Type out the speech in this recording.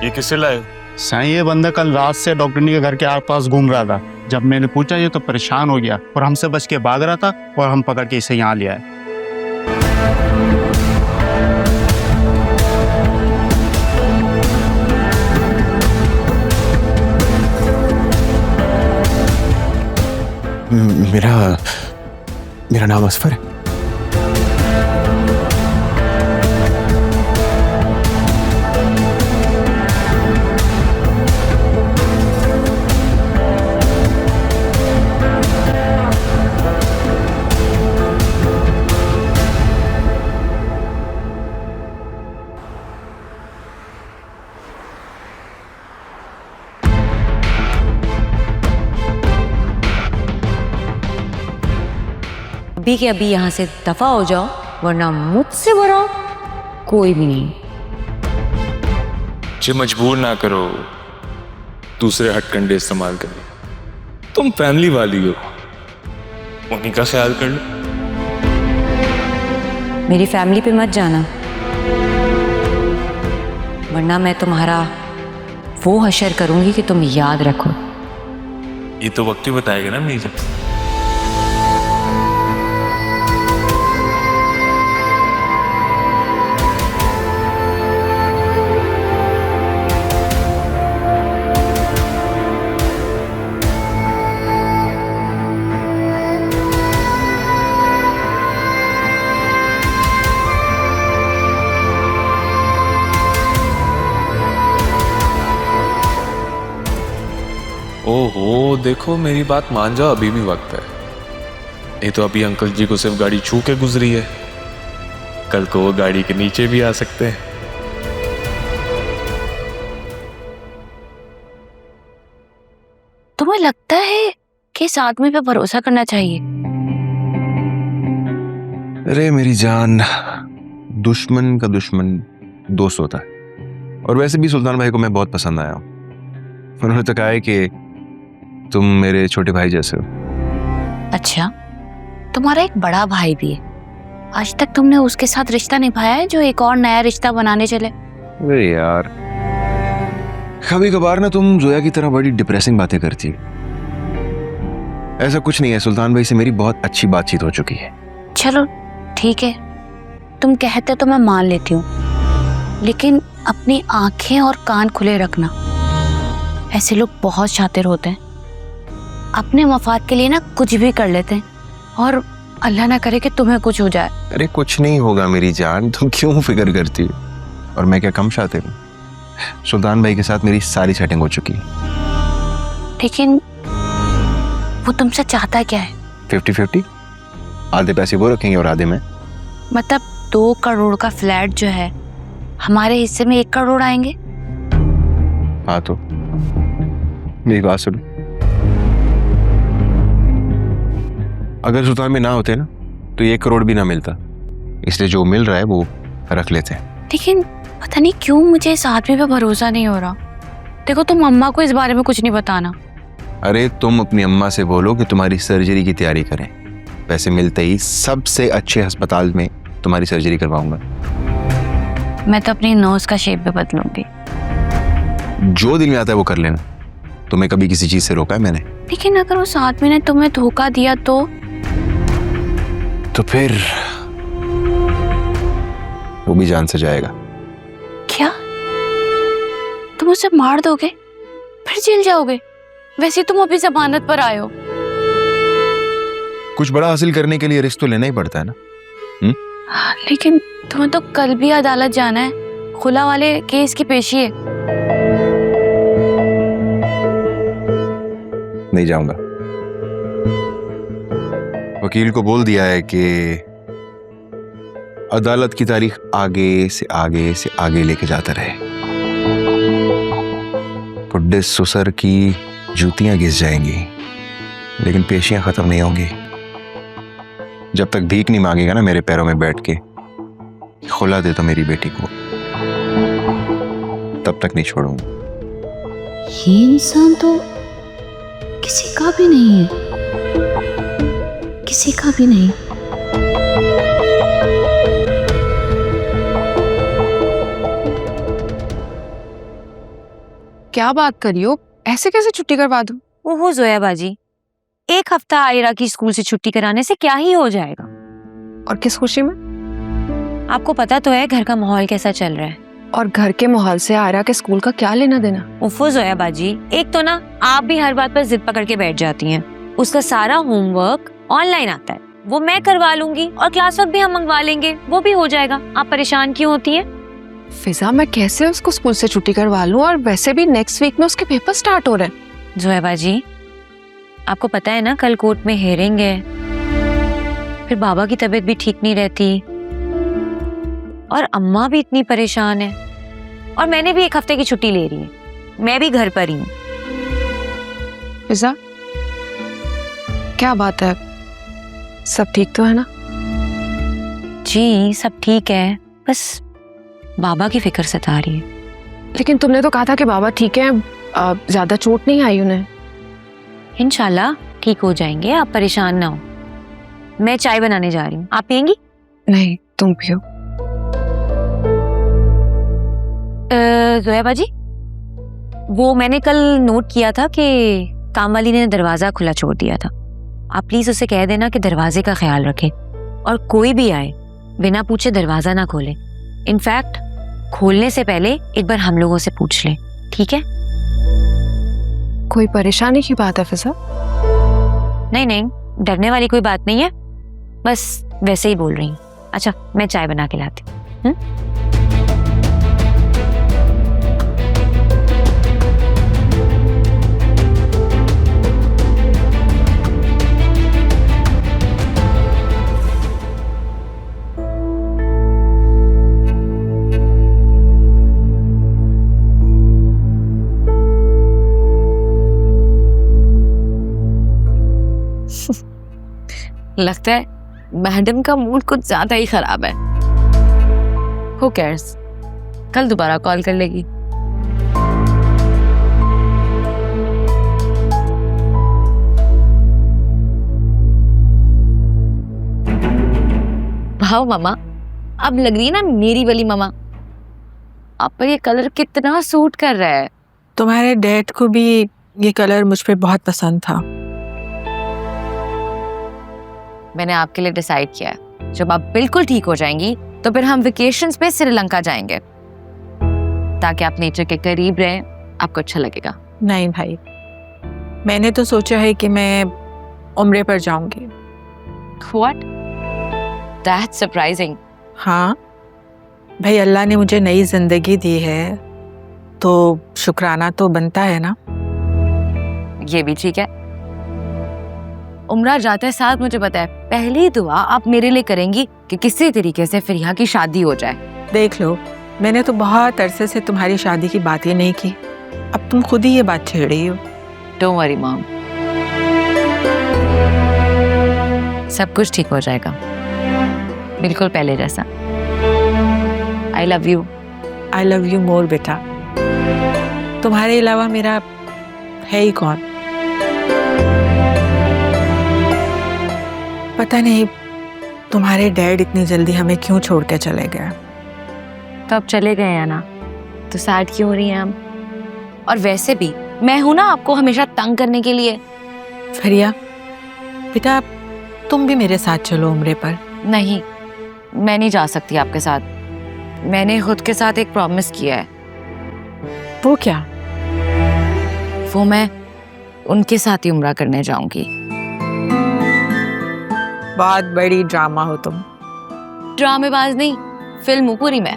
ये किससे लाए? साईं, ये बंदा कल रात से डॉक्टरनी के घर के आसपास घूम रहा था। जब मैंने पूछा ये तो परेशान हो गया और हमसे बच के भाग रहा था और हम पकड़ के इसे यहाँ ले आए। मेरा नाम असफर है। अभी के अभी यहाँ से दफा हो जाओ, वरना मुझसे बड़ा कोई भी नहीं। मुझे मजबूर ना करो दूसरे हथकंडे इस्तेमाल करने। तुम फैमिली वाली हो, उन्हीं का ख्याल कर लो। मेरी फैमिली पे मत जाना, वरना मैं तुम्हारा वो हशर करूंगी कि तुम याद रखो। ये तो वक्त ही बताएगा ना मीजा। ओहो, देखो मेरी बात मान जाओ, अभी भी वक्त है। ये तो अभी अंकल जी को सिर्फ गाड़ी छू के गुजरी है, कल को वो गाड़ी के नीचे भी आ सकते हैं। तुम्हें लगता है कि इस आदमी पे भरोसा करना चाहिए? अरे मेरी जान, दुश्मन का दुश्मन दोस्त होता है। और वैसे भी सुल्तान भाई को मैं बहुत पसंद आया हूँ। उन्होंने तो कहा है कि तुम मेरे छोटे भाई जैसे हो। अच्छा, तुम्हारा एक बड़ा भाई भी है। आज तक तुमने उसके साथ रिश्ता निभाया है जो एक और नया रिश्ता बनाने चले? अरे यार, कभी कभार ना तुम जोया की तरह बड़ी डिप्रेसिंग बातें करती हो। ऐसा कुछ नहीं है, सुल्तान भाई से मेरी बहुत अच्छी बातचीत हो चुकी है। चलो ठीक है, तुम कहते तो मैं मान लेती हूँ, लेकिन अपनी आंखें और कान खुले रखना। ऐसे लोग बहुत शातिर होते हैं, अपने मफाद के लिए ना कुछ भी कर लेते हैं, और अल्लाह ना करे कि तुम्हें कुछ हो जाए। अरे कुछ नहीं होगा मेरी जान, तुम क्यों फिक्र करती हो? और मैं क्या कम शातिर हूँ? सुल्तान भाई के साथ मेरी सारी सेटिंग हो चुकी है। लेकिन वो तुमसे चाहता क्या है? 50-50, आधे पैसे वो रखेंगे और आधे में। मतलब 2 करोड़ का फ्लैट जो है, हमारे हिस्से में 1 करोड़ आएंगे। हाँ तो मेरी बात सुनो, अगर सुल्तान में ना होते ना तो 1 करोड़ भी ना मिलता, इसलिए जो मिल रहा है वो रख लेते हैं। लेकिन पता नहीं क्यों मुझे इस आदमी पे भरोसा नहीं हो रहा। देखो, तुम अम्मा को इस बारे में कुछ नहीं बताना। अरे तुम अपनी अम्मा से बोलो कि तुम्हारी सर्जरी की तैयारी करें। पैसे मिलते ही सबसे अच्छे अस्पताल में तुम्हारी सर्जरी करवाऊंगा। मैं तो अपनी नोज का शेप भी बदलूंगी। जो दिल में आता है वो कर लेना। तुम्हें कभी किसी चीज से रोका है मैंने? लेकिन अगर उस आदमी ने तुम्हें धोखा दिया तो फिर वो भी जान से जाएगा। क्या तुम उसे मार दोगे, फिर जेल जाओगे? वैसे तुम अभी जमानत पर आए हो। कुछ बड़ा हासिल करने के लिए रिस्क तो लेना ही पड़ता है ना। लेकिन तुम्हें तो कल भी अदालत जाना है, खुला वाले केस की पेशी है। नहीं जाऊंगा। वकील को बोल दिया है कि अदालत की तारीख आगे से आगे से आगे लेके जाता रहे। बुड्ढे सुसर की जूतियां घिस जाएंगी, लेकिन पेशियां खत्म नहीं होंगी। जब तक भीख नहीं मांगेगा ना मेरे पैरों में बैठ के, खुला दे तो मेरी बेटी को, तब तक नहीं छोड़ूंगा। ये इंसान तो किसी का भी नहीं है, किसी का भी नहीं। क्या बात करी हो, ऐसे कैसे छुट्टी करवा दूं? ओहो जोया बाजी, एक हफ्ता आयरा की स्कूल से छुट्टी कराने से क्या ही हो जाएगा। और किस खुशी में? आपको पता तो है घर का माहौल कैसा चल रहा है। और घर के माहौल से आयरा के स्कूल का क्या लेना देना? उफ़ो जोया बाजी, एक तो ना आप भी हर बात पर जिद पकड़ के बैठ जाती हैं। उसका सारा होमवर्क ऑनलाइन आता है, वो मैं करवा लूंगी और क्लास वर्क भी हम मंगवा लेंगे, वो भी हो जाएगा। आप परेशान क्यों होती हैं? फिजा, मैं कैसे उसको स्कूल से छुट्टी करवा लूं? और वैसे भी नेक्स्ट वीक में उसके पेपर स्टार्ट हो रहे हैं। जोया बाजी, आपको पता है ना कल कोर्ट में हेयरिंग है, फिर बाबा की तबीयत भी ठीक नहीं रहती और अम्मा भी इतनी परेशान है, और मैंने भी एक हफ्ते की छुट्टी ले रही है, मैं भी घर पर ही हूँ। फिजा, क्या बात है, सब ठीक तो है ना? जी सब ठीक है, बस बाबा की फिक्र सता रही है। लेकिन तुमने तो कहा था कि बाबा ठीक है, ज्यादा चोट नहीं आई उन्हें। इंशाल्लाह ठीक हो जाएंगे, आप परेशान ना हो। मैं चाय बनाने जा रही हूँ, आप पियेंगी? नहीं, तुम पियो। जोया बाजी, वो मैंने कल नोट किया था कि काम वाली ने दरवाजा खुला छोड़ दिया था। आप प्लीज उसे कह देना कि दरवाजे का ख्याल रखे और कोई भी आए बिना पूछे दरवाजा ना खोले। इनफैक्ट खोलने से पहले एक बार हम लोगों से पूछ ले, ठीक है? कोई परेशानी की बात है फिजा? नहीं नहीं, डरने वाली कोई बात नहीं है, बस वैसे ही बोल रही हूँ। अच्छा, मैं चाय बना के लाती हूँ। लगता है मैडम का मूड कुछ ज्यादा ही खराब है। Who cares? कल दोबारा कॉल कर लेगी। वाह मामा, अब लग रही है ना मेरी वाली मामा। आप पर ये कलर कितना सूट कर रहा है। तुम्हारे डैड को भी ये कलर मुझ पे बहुत पसंद था। मैंने आपके लिए डिसाइड किया है, जब आप बिल्कुल ठीक हो जाएंगी तो फिर हम वेकेशंस पे श्रीलंका जाएंगे, ताकि आप नेचर के करीब रहें, आपको अच्छा लगेगा। नहीं भाई, मैंने तो सोचा है कि मैं उम्रे पर जाऊंगी। What? That's surprising. हाँ भाई, अल्लाह ने मुझे नई जिंदगी दी है तो शुक्राना तो बनता है ना। ये भी ठीक है। उम्रा जाते साथ मुझे पता है पहली दुआ आप मेरे लिए करेंगी कि किसी तरीके से फिरिया की शादी हो जाए। देख लो, मैंने तो बहुत अरसे से तुम्हारी शादी की बात ही नहीं की, अब तुम खुद ही ये बात छेड़ रही हो। डोंट वरी मॉम, सब कुछ ठीक हो जाएगा, बिल्कुल पहले जैसा। I love you. I love you more बेटा। तुम्हारे अलावा मेरा है ही कौन। पता नहीं तुम्हारे डैड इतनी जल्दी हमें क्यों छोड़ के चले गए। तो अब चले गए हैं ना, तो सैड क्यों हो रही हैं हम? और वैसे भी मैं हूं ना आपको हमेशा तंग करने के लिए। फरिया बेटा, तुम भी मेरे साथ चलो उम्रे पर। नहीं, मैं नहीं जा सकती आपके साथ। मैंने खुद के साथ एक प्रॉमिस किया है। वो क्या? वो मैं उनके साथ ही उम्रा करने जाऊंगी। बहुत बड़ी ड्रामा हो तुम। ड्रामेबाज नहीं, फिल्म हूँ पूरी मैं।